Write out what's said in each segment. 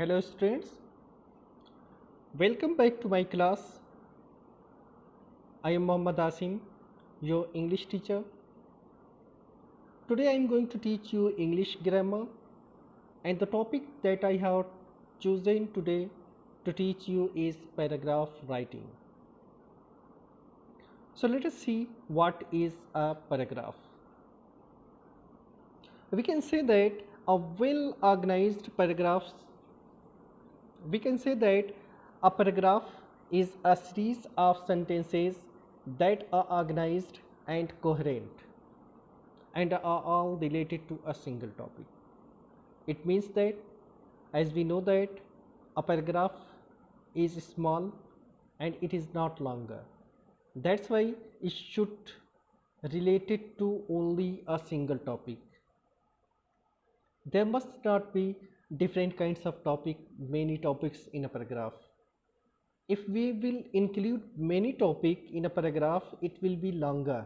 Hello students, welcome back to my class. I am Mohd Asim, your English teacher. Today I am going to teach you English grammar, and the topic that I have chosen today to teach you is paragraph writing. So let us see what is a paragraph. We can say that a well organized we can say that a paragraph is a series of sentences that are organized and coherent and are all related to a single topic. It means that, as we know that a paragraph is small and it is not longer. That's why it should related to only a single topic. There must not be different kinds of many topics in a paragraph. If we will include many topics in a paragraph, it will be longer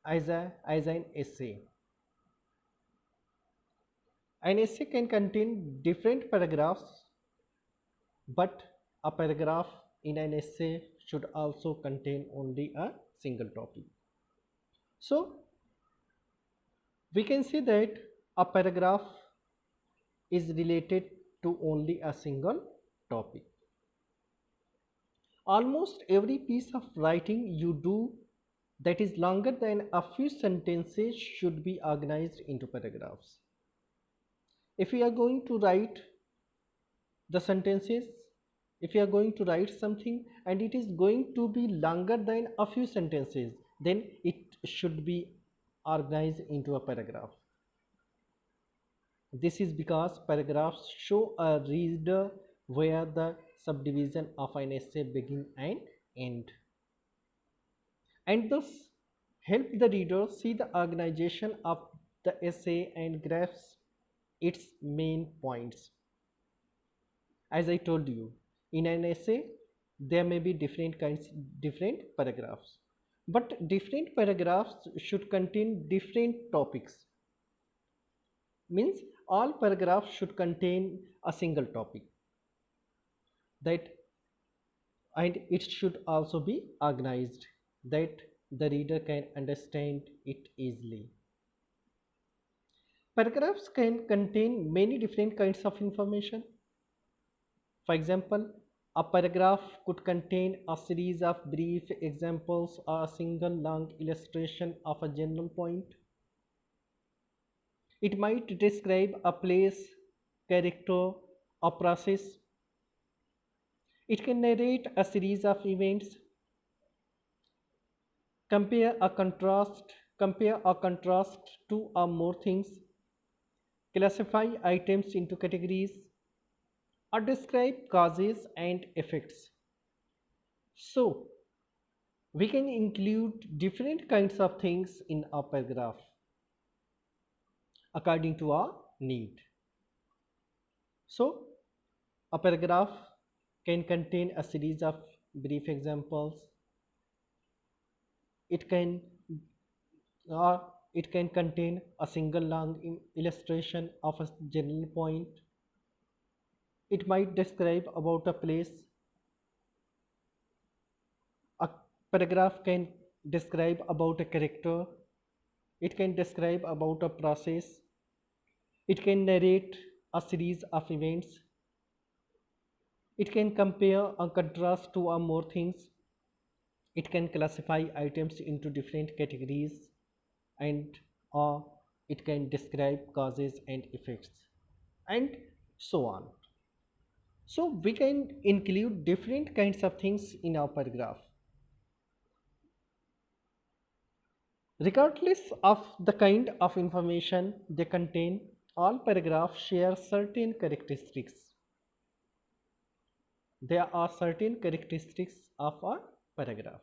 as an essay. An essay can contain different paragraphs, but a paragraph in an essay should also contain only a single topic. So we can say that a paragraph is related to only a single topic. Almost every piece of writing you do that is longer than a few sentences should be organized into paragraphs. If we are going to write the sentences, if you are going to write something and it is going to be longer than a few sentences, then it should be organized into a paragraph. This is because paragraphs show a reader where the subdivision of an essay begin and end, and thus help the reader see the organization of the essay and grasp its main points. As I told you, in an essay there may be different paragraphs, but different paragraphs should contain different topics. Means all paragraphs should contain a single topic, that and it should also be organized that the reader can understand it easily. Paragraphs can contain many different kinds of information. For example, a paragraph could contain a series of brief examples or a single long illustration of a general point. It might describe a place, character, or process. It can narrate a series of events, compare or contrast two or more things, classify items into categories, or describe causes and effects. So, we can include different kinds of things in a paragraph according to our need. So, a paragraph can contain a series of brief examples. It can or it can contain a single long illustration of a general point. It might describe about a place. A paragraph can describe about a character. It can describe about a process. It can narrate a series of events. It can compare or contrast two or more things. It can classify items into different categories, and or it can describe causes and effects, and so on. So we can include different kinds of things in our paragraph. Regardless of the kind of information they contain, all paragraphs share certain characteristics. There are certain characteristics of a paragraph.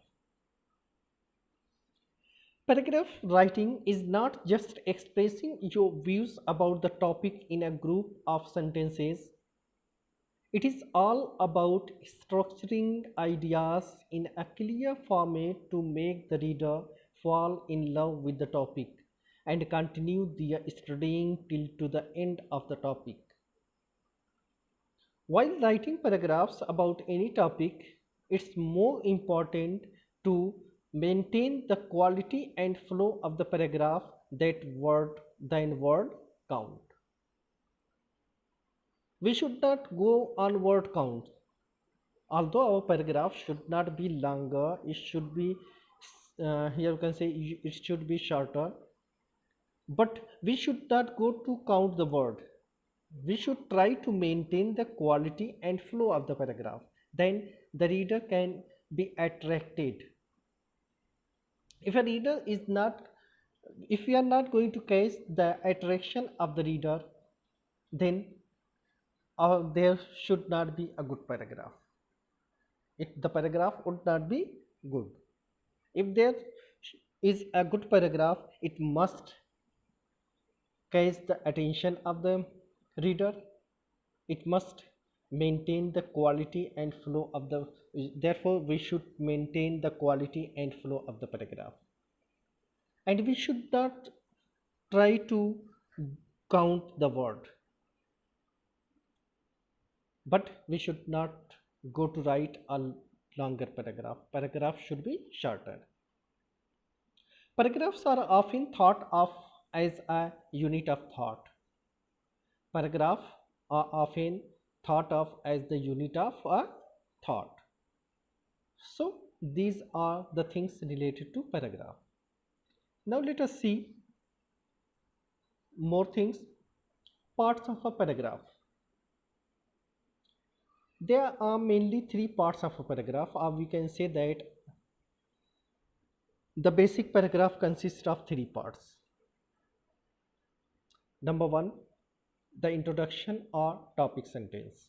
Paragraph writing is not just expressing your views about the topic in a group of sentences. It is all about structuring ideas in a clear format to make the reader fall in love with the topic and continue their studying till to the end of the topic. While writing paragraphs about any topic, it's more important to maintain the quality and flow of the paragraph than word count. We should not go on word count. Although our paragraph should not be longer, it should be here you can say it should be shorter, but we should not go to count the word. We should try to maintain the quality and flow of the paragraph. Then the reader can be attracted. If a reader is not, if we are not going to catch the attraction of the reader, then there should not be a good paragraph. The paragraph would not be good. If there is a good paragraph, it must catch the attention of the reader. It must maintain the quality and flow of the, therefore we should maintain the quality and flow of the paragraph, and we should not try to count the word, but we should not go to write a longer paragraph should be shorter. Paragraphs are often thought of as a unit of thought. Paragraph are often thought of as the unit of a thought. So these are the things related to paragraph. Now let us see more things. Parts of a paragraph. There are mainly three parts of a paragraph, or we can say that the basic paragraph consists of three parts. Number one, the introduction or topic sentence.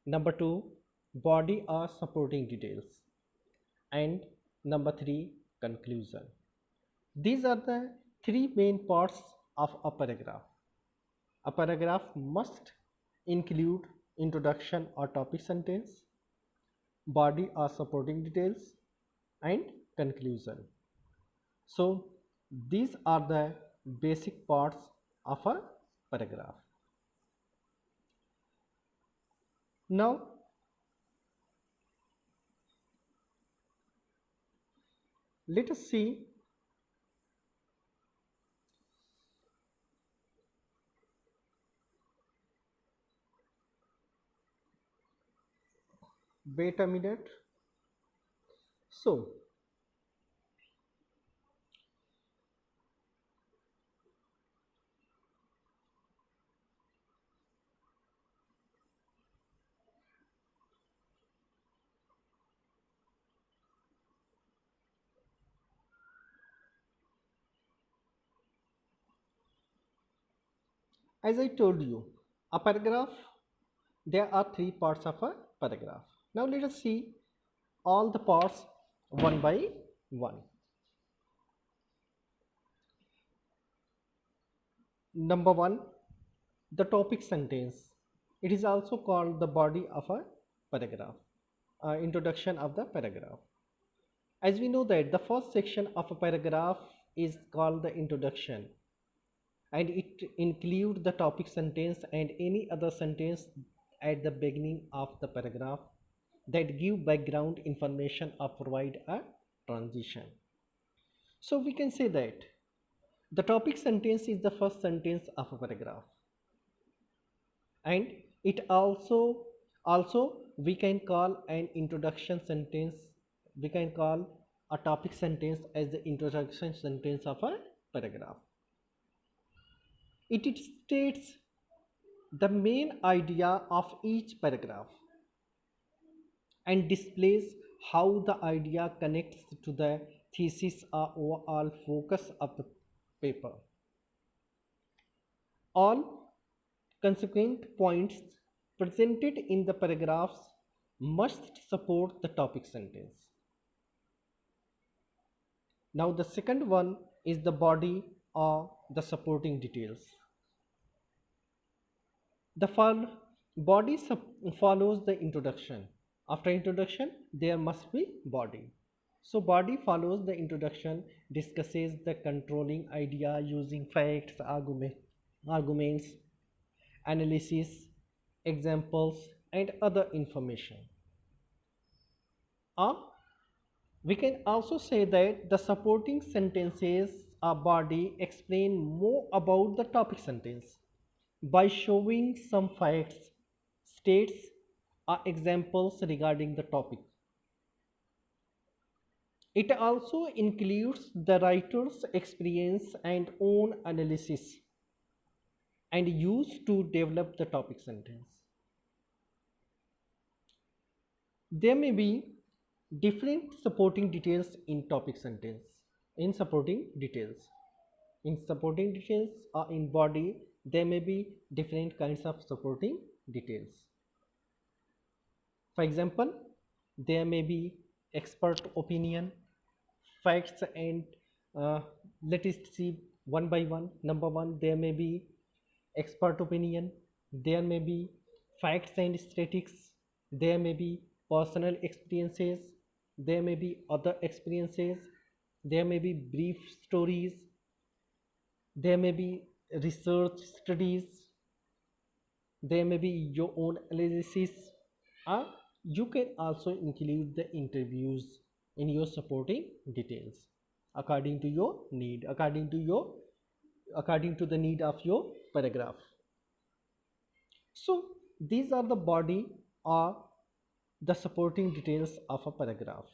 Number two, body or supporting details. And number three, conclusion. These are the three main parts of a paragraph. A paragraph must include introduction or topic sentence, body or supporting details, and conclusion. So these are the basic parts of a paragraph. Now let us see. Wait a minute. So as I told you, a paragraph, there are three parts of a paragraph. Now let us see all the parts one by one. Number one, the topic sentence. It is also called the body of a paragraph, introduction of the paragraph. As we know that the first section of a paragraph is called the introduction, and it includes the topic sentence and any other sentence at the beginning of the paragraph that give background information or provide a transition. So we can say that the topic sentence is the first sentence of a paragraph, and it also we can call an introduction sentence, we can call a topic sentence as the introduction sentence of a paragraph. It states the main idea of each paragraph and displays how the idea connects to the thesis or overall focus of the paper. All consequent points presented in the paragraphs must support the topic sentence. Now the second one is the body or the supporting details. The body follows the introduction. After introduction, there must be body. So body follows the introduction, discusses the controlling idea using facts, arguments, analysis, examples, and other information. Or we can also say that the supporting sentences or body explain more about the topic sentence by showing some facts, states, or examples regarding the topic. It also includes the writer's experience and own analysis and used to develop the topic sentence. There may be different supporting details in topic sentence. In supporting details. In supporting details or in body, there may be different kinds of supporting details. For example, there may be expert opinion, facts, and uh, let us see one by one. Number one, there may be expert opinion, there may be facts and statistics, there may be personal experiences, there may be other experiences, there may be brief stories, there may be research studies, there may be your own analysis, or you can also include the interviews in your supporting details according to your need, according to the need of your paragraph. So these are the body or the supporting details of a paragraph.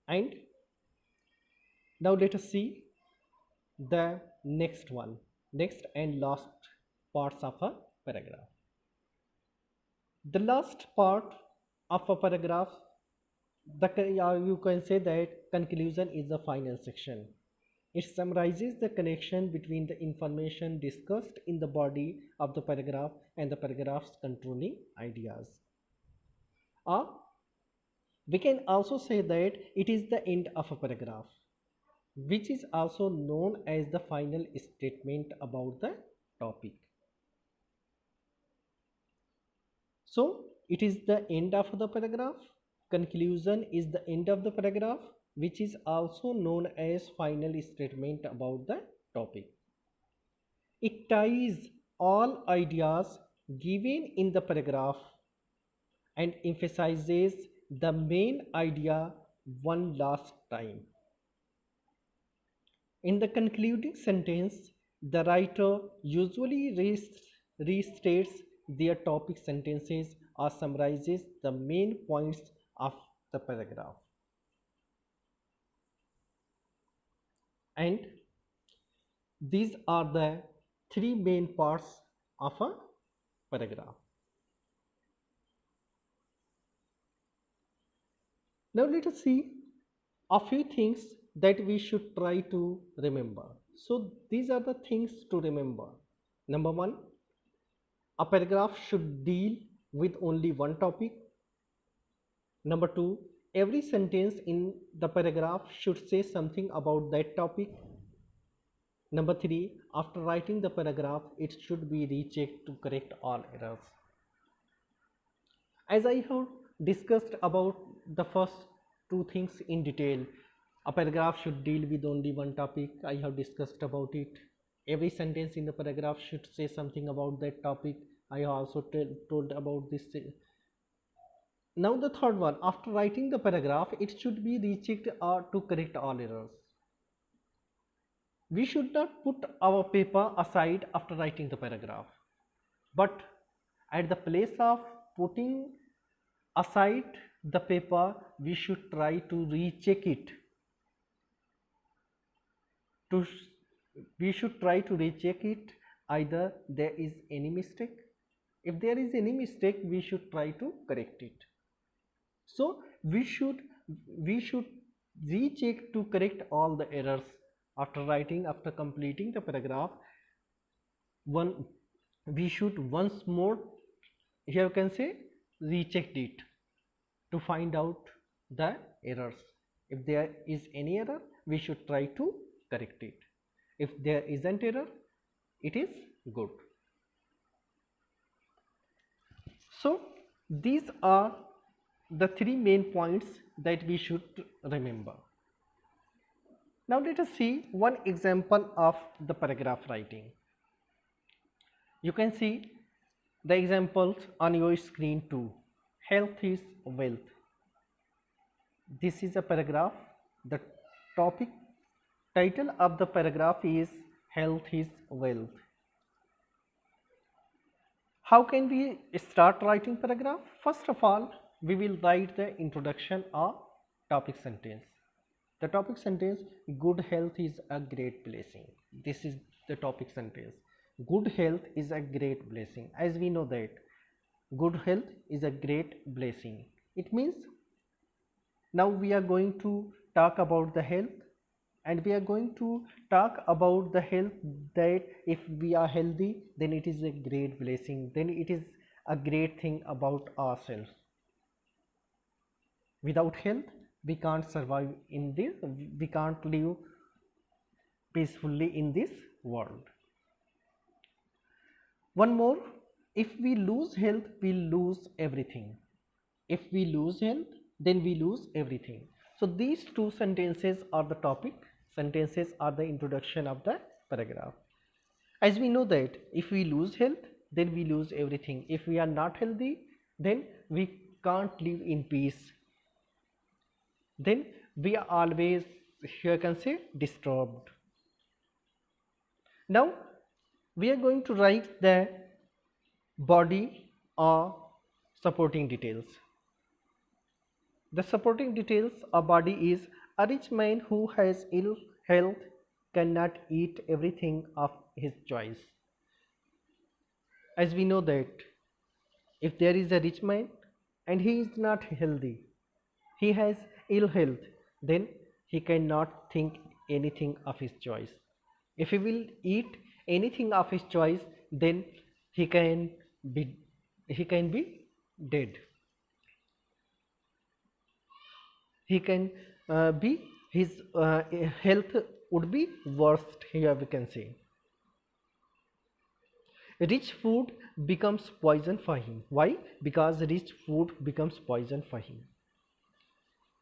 And now let us see the next and last parts of a paragraph. The last part of a paragraph, you can say that conclusion is the final section. It summarizes the connection between the information discussed in the body of the paragraph and the paragraph's controlling ideas. Or we can also say that it is the end of a paragraph, which is also known as the final statement about the topic. So it is the end of the paragraph. Conclusion is the end of the paragraph, which is also known as final statement about the topic. It ties all ideas given in the paragraph and emphasizes the main idea one last time. In the concluding sentence, the writer usually restates their topic sentences or summarizes the main points of the paragraph. And these are the three main parts of a paragraph. Now let us see a few things that we should try to remember. So these are the things to remember. Number one, a paragraph should deal with only one topic. Number two, every sentence in the paragraph should say something about that topic. Number three, after writing the paragraph, it should be rechecked to correct all errors. As I have discussed about the first two things in detail, a paragraph should deal with only one topic. I have discussed about it. Every sentence in the paragraph should say something about that topic. I have also told about this. Now the third one, after writing the paragraph, it should be rechecked to correct all errors. We should not put our paper aside after writing the paragraph, but at the place of putting aside the paper, we should try to recheck it. We should try to recheck it, either there is any mistake. If there is any mistake, we should try to correct it. So we should recheck to correct all the errors after completing the paragraph. One, we should once more, here you can say, recheck it to find out the errors. If there is any error, we should try to correct it. If there isn't error, it is good. So these are the three main points that we should remember. Now let us see one example of the paragraph writing. You can see The examples on your screen too. Health is wealth. This is a paragraph. The topic title of the paragraph is Health is Wealth. How can we start writing paragraph? First of all, we will write the introduction or topic sentence. The topic sentence, good health is a great blessing. This is the topic sentence. Good health is a great blessing. As we know that good health is a great blessing. It means now we are going to talk about the health, and we are going to talk about the health, that if we are healthy then it is a great blessing, then it is a great thing about ourselves. Without health we can't survive in this, we can't live peacefully in this world. One more, if we lose health we lose everything. If we lose health then we lose everything. So these two sentences are the topic sentences, are the introduction of the paragraph. As we know that if we lose health then we lose everything. If we are not healthy then we can't live in peace, then we are always, here can say, disturbed. Now we are going to write the body or supporting details. The supporting details of body is, a rich man who has ill health cannot eat everything of his choice. As we know that if there is a rich man and he is not healthy, he has ill health, then he cannot think anything of his choice. If he will eat anything of his choice, then he can be dead. He can be his health would be worst, here we can say. Rich food becomes poison for him. Why? Because rich food becomes poison for him.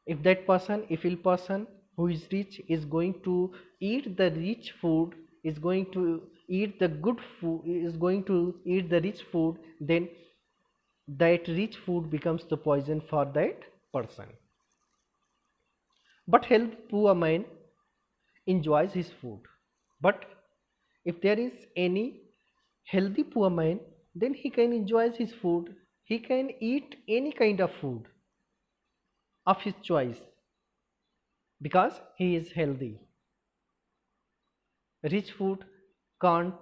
If that person, if ill person who is rich is going to eat the rich food, is going to eat the good food, is going to eat the rich food, then that rich food becomes the poison for that person. But health poor man enjoys his food. But if there is any healthy poor man, then he can enjoy his food. He can eat any kind of food of his choice because he is healthy. Rich food can't,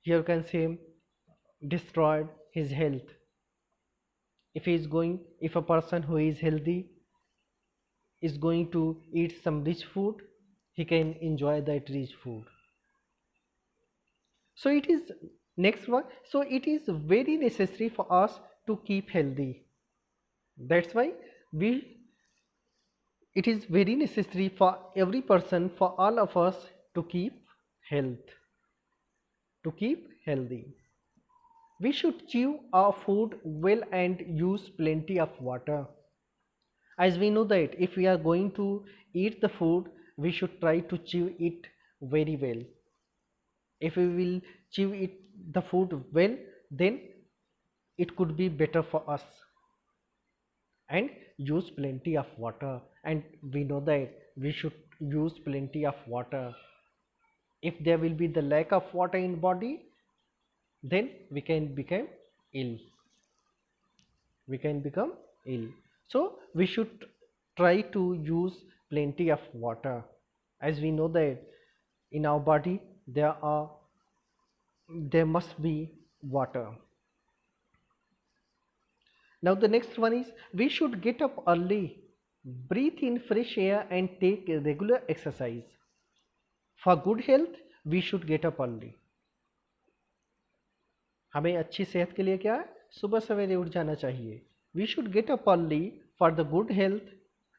here can say, destroy his health. If a person who is healthy is going to eat some rich food, he can enjoy that rich food. So it is next one. So it is very necessary for us to keep healthy. That's why it is very necessary for every person, for all of us, to keep health, to keep healthy. We should chew our food well and use plenty of water. As we know that if we are going to eat the food, we should try to chew it very well. If we will chew the food well, then it could be better for us. And use plenty of water, and we know that we should use plenty of water. If there will be the lack of water in body, then we can become ill. So we should try to use plenty of water. As we know that in our body there must be water. Now the next one is, we should get up early, breathe in fresh air and take regular exercise. For good health we should get up early. हमें अच्छी सेहत के लिए क्या है, सुबह सवेरे उठ जाना चाहिए. We should get up early for the good health,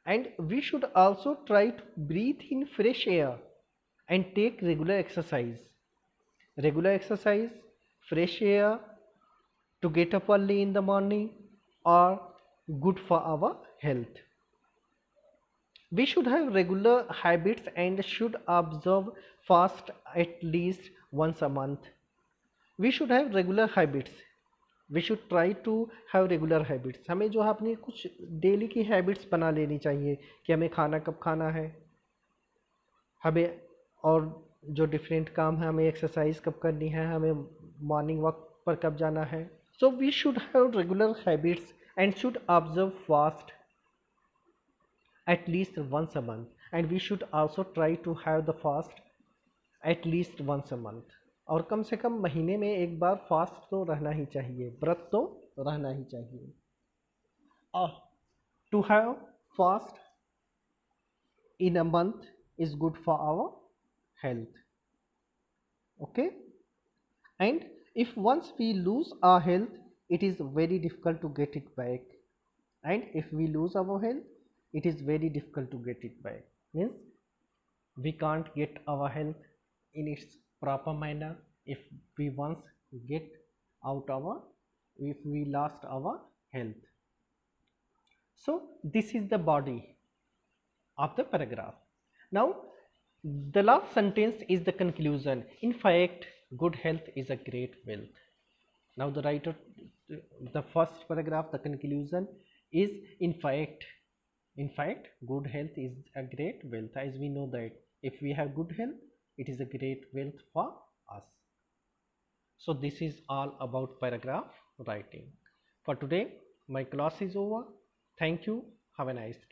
and we should also try to breathe in fresh air and take regular exercise. Regular exercise, fresh air, to get up early in the morning are good for our health. We should have regular habits and should observe fast at least once a month. We should have regular habits. We should try to have regular habits, हमें जो है अपनी कुछ daily की habits बना लेनी चाहिए कि हमें खाना कब खाना है, हमें और जो डिफरेंट काम है, हमें एक्सरसाइज कब करनी है, हमें मॉर्निंग वॉक पर कब जाना है. So we should have regular habits and should observe fast at least once a month, and we should also try to have the fast at least once a month. और कम से कम महीने में एक बार fast तो रहना ही चाहिए, व्रत तो रहना ही चाहिए. To have fast in a month is good for our health. Okay, and if once we lose our health, it is very difficult to get it back. And if we lose our health, it is very difficult to get it back. Means we can't get our health in its proper manner if we once get out our, if we lost our health. So this is the body of the paragraph. Now the last sentence is the conclusion. In fact, good health is a great wealth. Now the writer, the first paragraph, the conclusion is in fact, good health is a great wealth. As we know that if we have good health, it is a great wealth for us. So this is all about paragraph writing. For today, my class is over. Thank you. Have a nice day.